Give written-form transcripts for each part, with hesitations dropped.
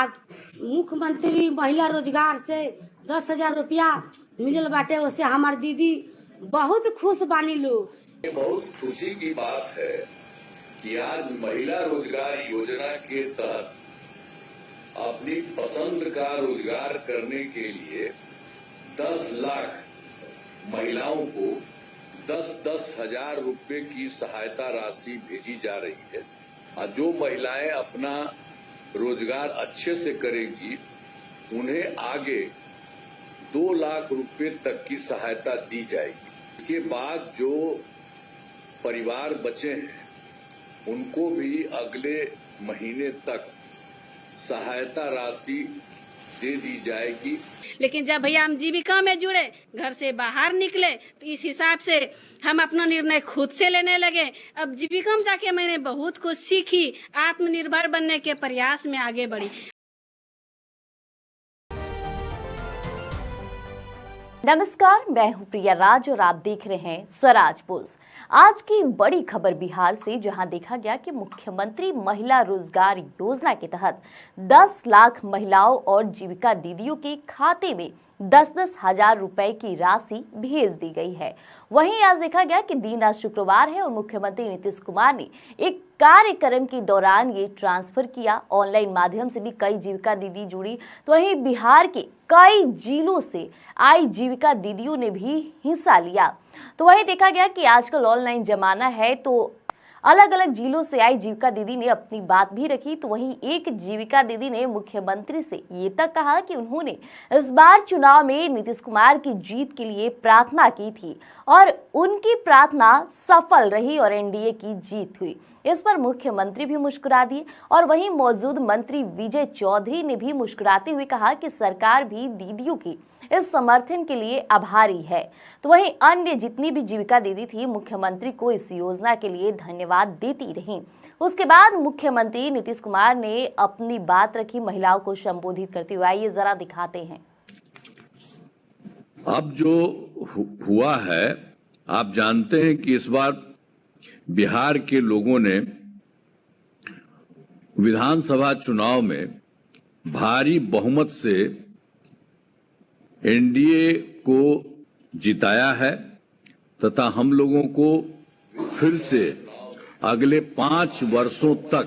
आज मुख्यमंत्री महिला रोजगार से 10,000 रुपया मिलल बाटे, उससे हमार दीदी बहुत खुश बानी लोग। ये बहुत खुशी की बात है कि आज महिला रोजगार योजना के तहत अपनी पसंद का रोजगार करने के लिए 10 लाख महिलाओं को 10-10 हजार रुपए की सहायता राशि भेजी जा रही है। और जो महिलाएं अपना रोजगार अच्छे से करेंगी उन्हें आगे 2 लाख रुपए तक की सहायता दी जाएगी। इसके बाद जो परिवार बचे हैं उनको भी अगले महीने तक सहायता राशि दे दी जाएगी। लेकिन जब भैया हम जीविका में जुड़े, घर से बाहर निकले, तो इस हिसाब से हम अपना निर्णय खुद से लेने लगे। अब जीविका में जाके मैंने बहुत कुछ सीखी, आत्मनिर्भर बनने के प्रयास में आगे बढ़ी। नमस्कार, मैं हूं प्रिया राज और आप देख रहे हैं स्वराज पोस्ट। आज की बड़ी खबर बिहार से, जहां देखा गया कि मुख्यमंत्री महिला रोजगार योजना के तहत 10 लाख महिलाओं और जीविका दीदियों के खाते में 10-10 हजार रुपए की राशि भेज दी गई है। वहीं आज देखा गया कि दिन आज शुक्रवार है और मुख्यमंत्री नीतीश कुमार ने एक कार्यक्रम के दौरान ये ट्रांसफर किया। ऑनलाइन माध्यम से भी कई जीविका दीदी जुड़ी, तो वहीं बिहार के कई जिलों से आई जीविका दीदियों ने भी हिस्सा लिया। तो वहीं देखा गया कि आजकल ऑनलाइन जमाना है, तो अलग अलग जिलों से आई जीविका दीदी ने अपनी बात भी रखी। तो वहीं एक जीविका दीदी ने मुख्यमंत्री से ये तक कहा कि उन्होंने इस बार चुनाव में नीतीश कुमार की जीत के लिए प्रार्थना की थी और उनकी प्रार्थना सफल रही और एनडीए की जीत हुई। इस पर मुख्यमंत्री भी मुस्कुरा दिए और वहीं मौजूद मंत्री विजय चौधरी ने भी मुस्कुराते हुए कहा कि सरकार भी दीदियों की इस समर्थन के लिए आभारी है। तो वहीं अन्य जितनी भी जीविका दीदी थी मुख्यमंत्री को इस योजना के लिए धन्यवाद देती रहीं। उसके बाद मुख्यमंत्री नीतीश कुमार ने अपनी बात रखी, महिलाओं को संबोधित करते हुए। आइए जरा दिखाते हैं। अब जो हुआ है, आप जानते हैं कि इस बार बिहार के लोगों ने विधानसभा चुनाव में भारी बहुमत से एनडीए को जिताया है तथा हम लोगों को फिर से अगले 5 वर्षों तक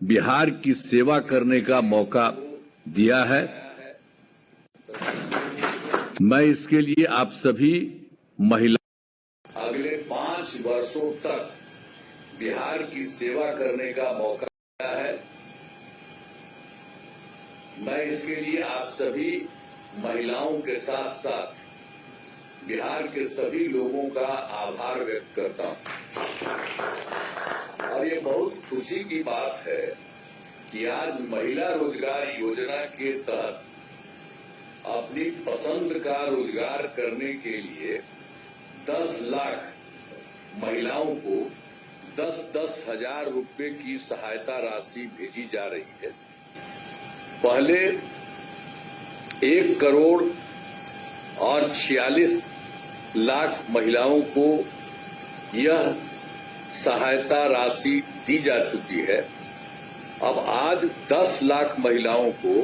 बिहार की सेवा करने का मौका दिया है। मैं इसके लिए आप सभी महिला अगले 5 वर्षों तक बिहार की सेवा करने का मौका दिया है। मैं इसके लिए आप सभी महिलाओं के साथ साथ बिहार के सभी लोगों का आभार व्यक्त करता हूं। और ये बहुत खुशी की बात है कि आज महिला रोजगार योजना के तहत अपनी पसंद का रोजगार करने के लिए 10 लाख महिलाओं को 10-10 हजार रुपए की सहायता राशि भेजी जा रही है। पहले 1 करोड़ और 46 लाख महिलाओं को यह सहायता राशि दी जा चुकी है। अब आज 10 लाख महिलाओं को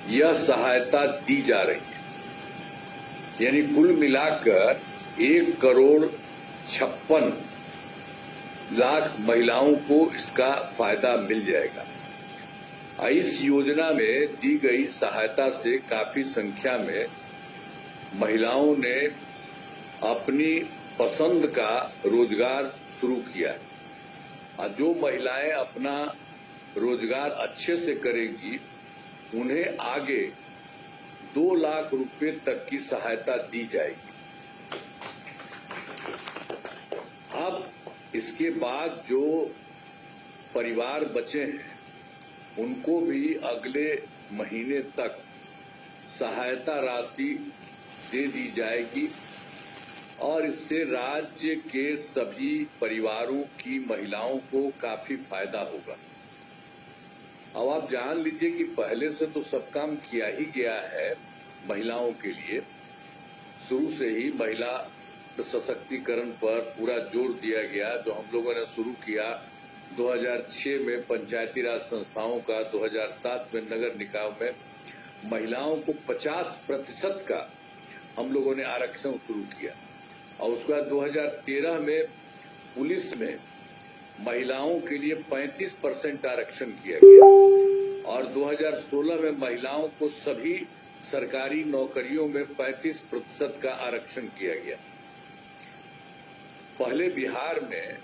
यह सहायता दी जा रही है, यानी कुल मिलाकर 1 करोड़ 56 लाख महिलाओं को इसका फायदा मिल जाएगा। इस योजना में दी गई सहायता से काफी संख्या में महिलाओं ने अपनी पसंद का रोजगार शुरू किया है। और जो महिलाएं अपना रोजगार अच्छे से करेंगी उन्हें आगे 2 लाख रुपए तक की सहायता दी जाएगी। अब इसके बाद जो परिवार बचे हैं उनको भी अगले महीने तक सहायता राशि दे दी जाएगी और इससे राज्य के सभी परिवारों की महिलाओं को काफी फायदा होगा। अब आप जान लीजिए कि पहले से तो सब काम किया ही गया है महिलाओं के लिए। शुरू से ही महिला सशक्तिकरण पर पूरा जोर दिया गया। जो हम लोगों ने शुरू किया 2006 में पंचायती राज संस्थाओं का, 2007 में नगर निकाय में महिलाओं को 50% का हम लोगों ने आरक्षण शुरू किया। और उसके बाद 2013 में पुलिस में महिलाओं के लिए 35% आरक्षण किया गया। और 2016 में महिलाओं को सभी सरकारी नौकरियों में 35% का आरक्षण किया गया। पहले बिहार में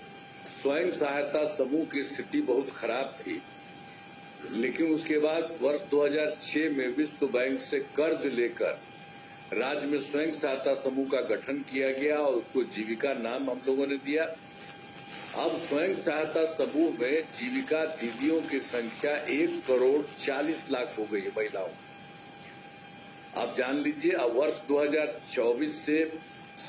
स्वयं सहायता समूह की स्थिति बहुत खराब थी, लेकिन उसके बाद वर्ष 2006 में विश्व बैंक से कर्ज लेकर राज्य में स्वयं सहायता समूह का गठन किया गया और उसको जीविका नाम हम लोगों ने दिया। अब स्वयं सहायता समूह में जीविका दीदियों की संख्या 1,40,00,000 हो गई है महिलाओं। आप जान लीजिए, अब वर्ष 2024 से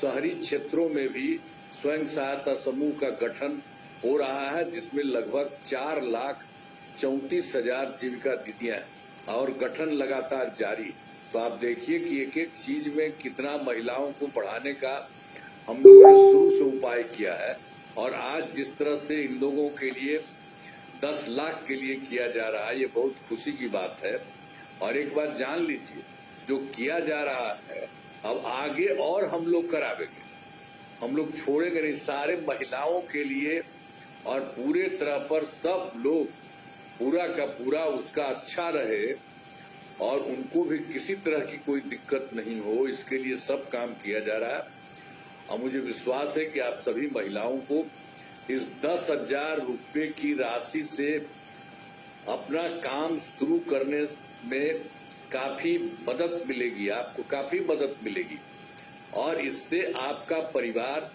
शहरी क्षेत्रों में भी स्वयं सहायता समूह का गठन हो रहा है, जिसमें लगभग 4,34,000 जीविका दीदियां हैं और गठन लगातार जारी। तो आप देखिए कि एक एक चीज में कितना महिलाओं को बढ़ाने का हम लोगों ने शुरू से उपाय किया है। और आज जिस तरह से इन लोगों के लिए 10 लाख के लिए किया जा रहा है, ये बहुत खुशी की बात है। और एक बात जान लीजिए, जो किया जा रहा है अब आगे और हम लोग करावेंगे, हम लोग छोड़ेंगे नहीं। सारे महिलाओं के लिए और पूरे तरह पर सब लोग पूरा का पूरा उसका अच्छा रहे और उनको भी किसी तरह की कोई दिक्कत नहीं हो, इसके लिए सब काम किया जा रहा है। और मुझे विश्वास है कि आप सभी महिलाओं को इस 10,000 रुपये की राशि से अपना काम शुरू करने में काफी मदद मिलेगी, आपको काफी मदद मिलेगी और इससे आपका परिवार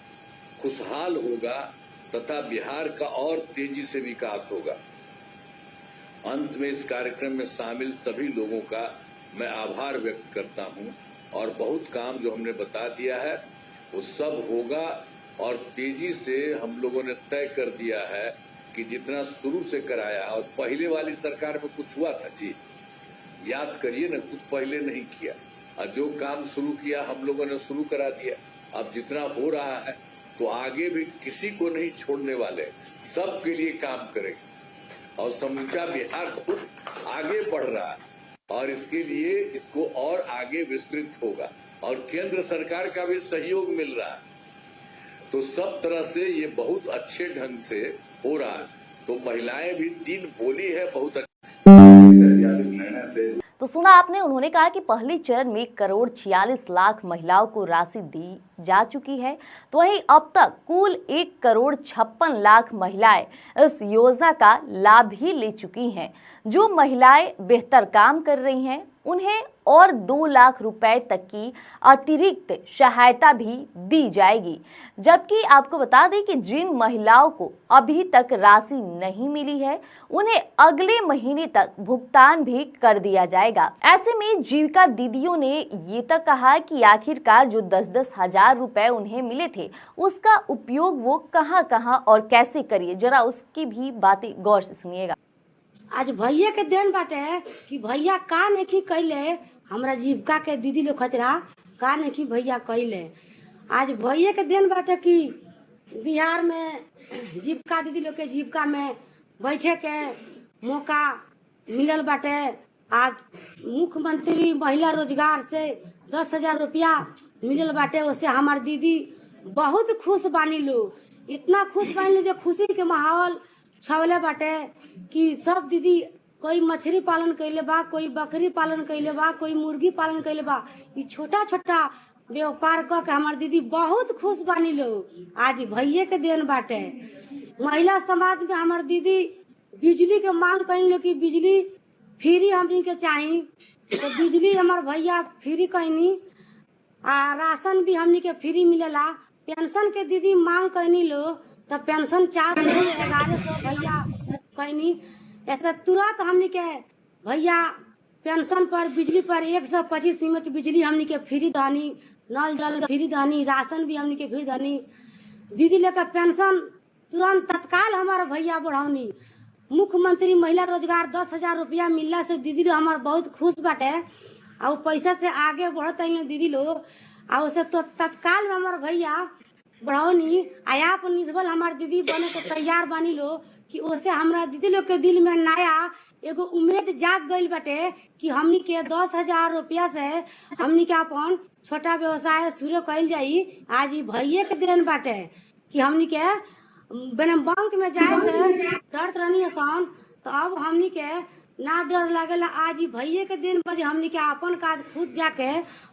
खुशहाल होगा तथा बिहार का और तेजी से विकास होगा। अंत में इस कार्यक्रम में शामिल सभी लोगों का मैं आभार व्यक्त करता हूं और बहुत काम जो हमने बता दिया है वो सब होगा। और तेजी से हम लोगों ने तय कर दिया है कि जितना शुरू से कराया, और पहले वाली सरकार में कुछ हुआ था जी, याद करिए ना, कुछ पहले नहीं किया और जो काम शुरू किया हम लोगों ने शुरू करा दिया। अब जितना हो रहा है तो आगे भी किसी को नहीं छोड़ने वाले, सबके लिए काम करेंगे और समूचा बिहार खुद आगे बढ़ रहा है और इसके लिए इसको और आगे विस्तृत होगा और केंद्र सरकार का भी सहयोग मिल रहा है। तो सब तरह से ये बहुत अच्छे ढंग से हो रहा है। तो महिलाएं भी 3 बोली है बहुत अच्छी। तो सुना आपने, उन्होंने कहा कि पहले चरण में 1,46,00,000 महिलाओं को राशि दी जा चुकी है, तो वहीं अब तक कुल 1,56,00,000 महिलाएं इस योजना का लाभ ही ले चुकी हैं। जो महिलाएं बेहतर काम कर रही हैं उन्हें और 2 लाख रुपए तक की अतिरिक्त सहायता भी दी जाएगी। जबकि आपको बता दें कि जिन महिलाओं को अभी तक राशि नहीं मिली है उन्हें अगले महीने तक भुगतान भी कर दिया जाएगा। ऐसे में जीविका दीदियों ने ये तक कहा कि आखिरकार जो 10-10 हजार रुपए उन्हें मिले थे उसका उपयोग वो कहां और कैसे करिए, जरा उसकी भी बातें गौर से सुनिएगा। आज भैया के देन बाटे कि भैया का नहीं कैले, हमरा जीविका के दीदी लोग खतरा का नहीं भैया कैले। आज भैया के देन बाटे कि बिहार में जीविका दीदी लोग के जीविका में बैठे के मौका मिलल बाटे। आज मुख्यमंत्री महिला रोजगार से 10,000 रुपया मिलल बाटे, उससे हमार दीदी बहुत खुश बानी लो, इतना खुश बानी लो जो खुशी के माहौल छवले बाटे कि सब दीदी कोई मछली पालन कैले बा, कोई बकरी पालन कैले बा, कोई मुर्गी पालन कैले बा। ये छोटा छोटा व्यापार क के हमार दीदी बहुत खुश बानी लोग। आज भैया के देन बाटे। महिला समाज में हमार दीदी बिजली के मांग कैल लो कि बिजली फ्री हमनी के चाहिए, तो बिजली हमार भैया फ्री कहनी। राशन भी हमनी के फ्री मिलेला। पेंशन के दीदी मांग कहनी लो तो पेंशन 4,1100 भैया कहनी। ऐसे तुरंत हमनी के भैया पेंशन पर बिजली पर 125 यूनिट बिजली हमनी के फ्री दानी, नल जल फ्री दानी, राशन भी हमनी के फ्री दानी। दीदी लेकर पेंशन तुरंत तत्काल हमारा भैया बढ़ावनी। मुख्यमंत्री महिला रोजगार 10,000 रुपया मिलला से दीदी लोग हमार बहुत खुश बाटे और पैसा से आगे बढ़त है दीदी लोग। और उसे तो तत्काल में हमार भैया बढ़ावनी। आत्मनिर्भर हमार दीदी बने के तैयार बानी लो कि ओसे हमरा दीदी लोग के दिल में नया एगो उम्मीद जाग गइल बाटे कि हमनी के 10,000 रुपया से हमनी के अपन छोटा व्यवसाय शुरू कइल जाई। आज ई भैया के देन बाटे कि हमनी के बिना बैंक में जाए से डरत रहनी सन, तो अब हमनी के ना डर लागेला। आज ही भैया के दिन बजे हमनी के अपन काज खुद जाके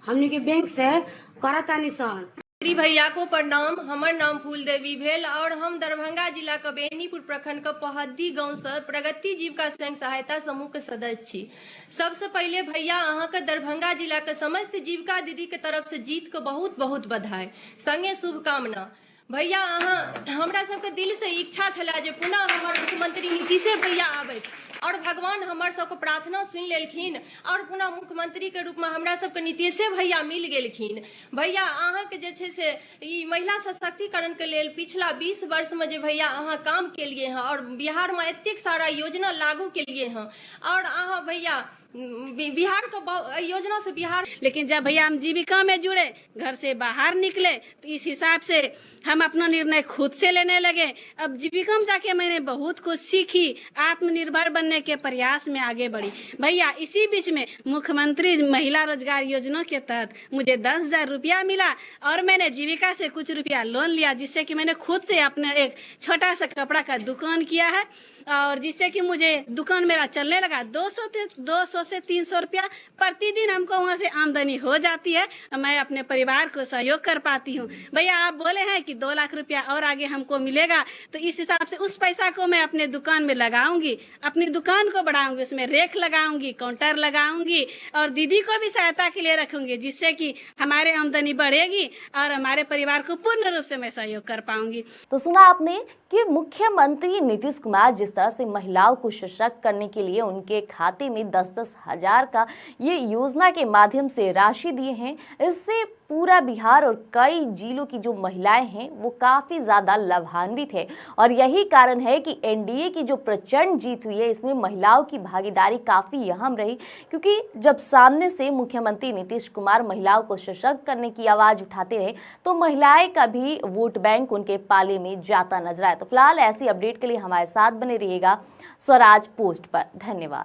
हमनी के बैंक से करतानी सन। श्री भैया को प्रणाम। हमर नाम फूलदेवी भेल और हम दरभंगा जिला के बेनीपुर प्रखंड के पहद्दी गांव से प्रगति जीविका स्वयं सहायता समूह के सदस्य छी। सबसे पहले भैया अहाँ के दरभंगा जिला के समस्त जीविका दीदी के तरफ से जीत के बहुत बहुत बधाई संगे शुभकामना। भैया अहाँ हमरा सबके दिल से इच्छा छला जे पुनः हमर मुख्यमंत्री नीतीश भैया आबैत और भगवान हमर सबके प्रार्थना सुन लेलखिन और पुनः मुख्यमंत्री के रूप में हमरा सबके नीतीश भैया मिल गेलखिन। भैया अहाँ के जे छे से ई महिला सशक्तिकरण के लेल पिछला 20 वर्ष में जे भैया अहाँ काम केलिए हैं और बिहार में एतेक सारा योजना लागू केलिए हैं और अहाँ भैया बिहार को योजना से बिहार। लेकिन जब भैया हम जीविका में जुड़े, घर से बाहर निकले, तो इस हिसाब से हम अपना निर्णय खुद से लेने लगे। अब जीविका में जाके मैंने बहुत कुछ सीखी, आत्मनिर्भर बनने के प्रयास में आगे बढ़ी। भैया इसी बीच में मुख्यमंत्री महिला रोजगार योजना के तहत मुझे 10,000 रुपया मिला और मैंने जीविका से कुछ रुपया लोन लिया, जिससे कि मैंने खुद से अपने एक छोटा सा कपड़ा का दुकान किया है और जिससे कि मुझे दुकान मेरा चलने लगा। 200 से 300 रुपया प्रतिदिन हमको वहाँ से आमदनी हो जाती है। मैं अपने परिवार को सहयोग कर पाती हूँ। भैया आप बोले हैं कि 2 लाख रुपया और आगे हमको मिलेगा, तो इस हिसाब से उस पैसा को मैं अपने दुकान में लगाऊंगी, अपनी दुकान को बढ़ाऊंगी, उसमें रेक लगाऊंगी, काउंटर लगाऊंगी और दीदी को भी सहायता के लिए रखूंगी, जिससे कि हमारे आमदनी बढ़ेगी और हमारे परिवार को पूर्ण रूप से मैं सहयोग कर पाऊंगी। तो सुना आपने कि मुख्यमंत्री नीतीश कुमार जिस तरह से महिलाओं को सशक्त करने के लिए उनके खाते में 10-10 हजार का ये योजना के माध्यम से राशि दिए हैं, इससे पूरा बिहार और कई जिलों की जो महिलाएं हैं वो काफी ज्यादा लाभान्वित है। और यही कारण है कि एनडीए की जो प्रचंड जीत हुई है इसमें महिलाओं की भागीदारी काफी अहम रही, क्योंकि जब सामने से मुख्यमंत्री नीतीश कुमार महिलाओं को सशक्त करने की आवाज उठाते रहे तो महिलाएं का भी वोट बैंक उनके पाले में जाता नजर आया। तो फिलहाल ऐसी अपडेट के लिए हमारे साथ बने रहिएगा स्वराज पोस्ट पर। धन्यवाद।